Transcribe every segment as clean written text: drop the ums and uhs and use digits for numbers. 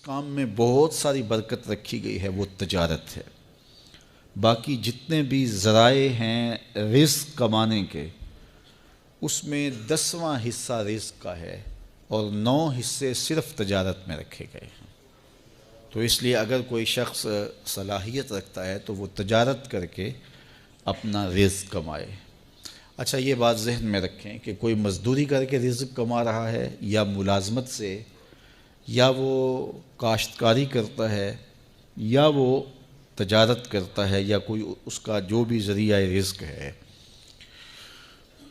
کام میں بہت ساری برکت رکھی گئی ہے، وہ تجارت ہے۔ باقی جتنے بھی ذرائع ہیں رزق کمانے کے، اس میں 10واں حصہ رزق کا ہے اور 9 حصے صرف تجارت میں رکھے گئے ہیں۔ تو اس لیے اگر کوئی شخص صلاحیت رکھتا ہے تو وہ تجارت کر کے اپنا رزق کمائے۔ اچھا، یہ بات ذہن میں رکھیں کہ کوئی مزدوری کر کے رزق کما رہا ہے یا ملازمت سے، یا وہ کاشتکاری کرتا ہے، یا وہ تجارت کرتا ہے، یا کوئی اس کا جو بھی ذریعہ رزق ہے،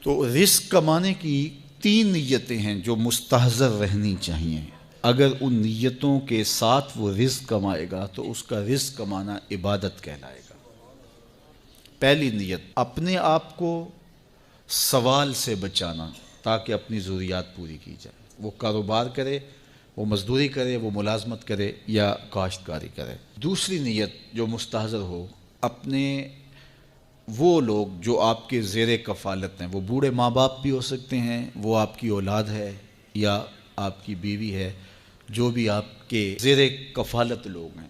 تو رزق کمانے کی 3 نیتیں ہیں جو مستحضر رہنی چاہیے۔ اگر ان نیتوں کے ساتھ وہ رزق کمائے گا تو اس کا رزق کمانا عبادت کہلائے گا۔ پہلی نیت، اپنے آپ کو سوال سے بچانا تاکہ اپنی ضروریات پوری کی جائے۔ وہ کاروبار کرے، وہ مزدوری کرے، وہ ملازمت کرے یا کاشتکاری کرے۔ دوسری نیت جو مستحضر ہو، اپنے وہ لوگ جو آپ کے زیر کفالت ہیں، وہ بوڑھے ماں باپ بھی ہو سکتے ہیں، وہ آپ کی اولاد ہے یا آپ کی بیوی ہے، جو بھی آپ کے زیر کفالت لوگ ہیں،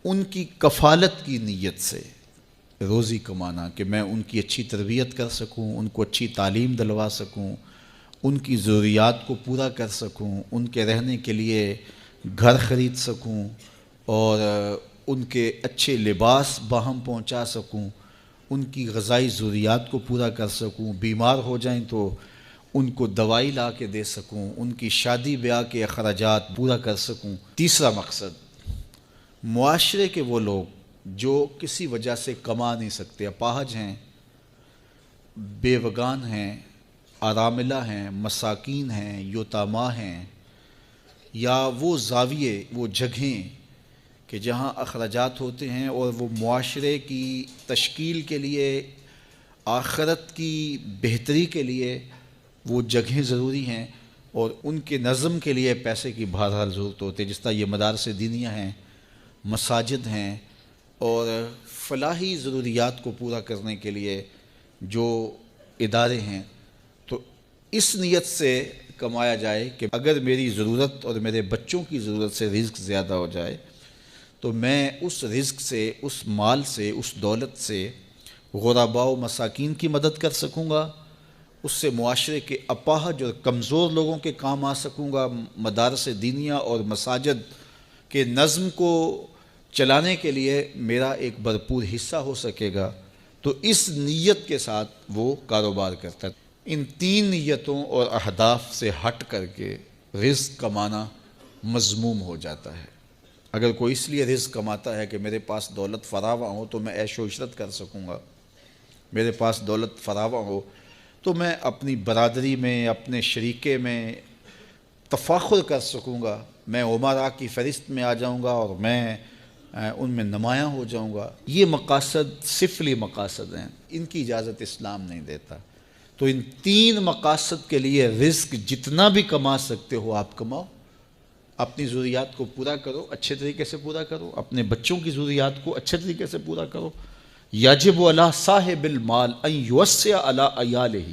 ان کی کفالت کی نیت سے روزی کمانا کہ میں ان کی اچھی تربیت کر سکوں، ان کو اچھی تعلیم دلوا سکوں، ان کی ضروریات کو پورا کر سکوں، ان کے رہنے کے لیے گھر خرید سکوں اور ان کے اچھے لباس باہم پہنچا سکوں، ان کی غذائی ضروریات کو پورا کر سکوں، بیمار ہو جائیں تو ان کو دوائی لا کے دے سکوں، ان کی شادی بیاہ کے اخراجات پورا کر سکوں۔ تیسرا مقصد، معاشرے کے وہ لوگ جو کسی وجہ سے کما نہیں سکتے، اپاہج ہیں، بیوگان ہیں، اراملہ ہیں، مساکین ہیں، یتاما ہیں، یا وہ زاویے، وہ جگہیں کہ جہاں اخراجات ہوتے ہیں اور وہ معاشرے کی تشکیل کے لیے، آخرت کی بہتری کے لیے وہ جگہیں ضروری ہیں اور ان کے نظم کے لیے پیسے کی بہرحال ضرورت ہوتی ہے، جس طرح یہ مدارس دینیہ ہیں، مساجد ہیں، اور فلاحی ضروریات کو پورا کرنے کے لیے جو ادارے ہیں۔ تو اس نیت سے کمایا جائے کہ اگر میری ضرورت اور میرے بچوں کی ضرورت سے رزق زیادہ ہو جائے تو میں اس رزق سے، اس مال سے، اس دولت سے غرباء و مساکین کی مدد کر سکوں گا، اس سے معاشرے کے اپاہج اور کمزور لوگوں کے کام آ سکوں گا، مدارس دینیہ اور مساجد کے نظم کو چلانے کے لیے میرا ایک بھرپور حصہ ہو سکے گا۔ تو اس نیت کے ساتھ وہ کاروبار کرتا ہے۔ ان 3 نیتوں اور اہداف سے ہٹ کر کے رزق کمانا مذموم ہو جاتا ہے۔ اگر کوئی اس لیے رزق کماتا ہے کہ میرے پاس دولت فراواں ہو تو میں عیش و عشرت کر سکوں گا، میرے پاس دولت فراواں ہو تو میں اپنی برادری میں، اپنے شریکے میں تفاخر کر سکوں گا، میں امراء کی فہرست میں آ جاؤں گا اور میں ان میں نمایاں ہو جاؤں گا، یہ مقاصد سفلی مقاصد ہیں، ان کی اجازت اسلام نہیں دیتا۔ تو ان 3 مقاصد کے لیے رزق جتنا بھی کما سکتے ہو آپ کماؤ، اپنی ضروریات کو پورا کرو، اچھے طریقے سے پورا کرو، اپنے بچوں کی ضروریات کو اچھے طریقے سے پورا کرو۔ یجب علی صاحب المال ان یوسع علی عیالہ،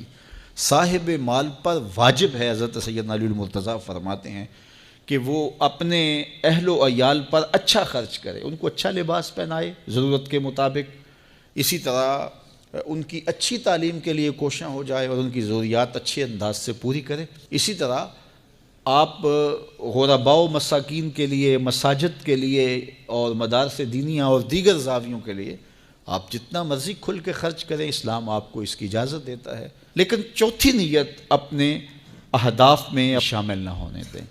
صاحب مال پر واجب ہے، حضرت سیدنا علی المرتضیٰ فرماتے ہیں کہ وہ اپنے اہل و عیال پر اچھا خرچ کرے، ان کو اچھا لباس پہنائے ضرورت کے مطابق، اسی طرح ان کی اچھی تعلیم کے لیے کوشاں ہو جائے اور ان کی ضروریات اچھے انداز سے پوری کرے۔ اسی طرح آپ غرباء و مساکین کے لیے، مساجد کے لیے اور مدارس دینیہ اور دیگر زاویوں کے لیے آپ جتنا مرضی کھل کے خرچ کریں، اسلام آپ کو اس کی اجازت دیتا ہے۔ لیکن چوتھی نیت اپنے اہداف میں شامل نہ ہونے دیں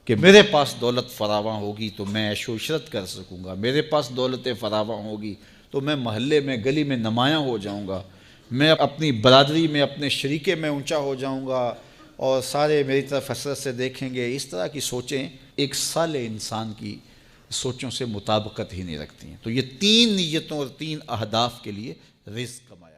کہ میرے پاس دولت فراواں ہوگی تو میں عیش و عشرت کر سکوں گا، میرے پاس دولت فراواں ہوگی تو میں محلے میں، گلی میں نمایاں ہو جاؤں گا، میں اپنی برادری میں، اپنے شریکے میں اونچا ہو جاؤں گا اور سارے میری طرف حسرت سے دیکھیں گے۔ اس طرح کی سوچیں ایک صالح انسان کی سوچوں سے مطابقت ہی نہیں رکھتی ہیں۔ تو یہ 3 نیتوں اور 3 اہداف کے لیے رزق کمائے۔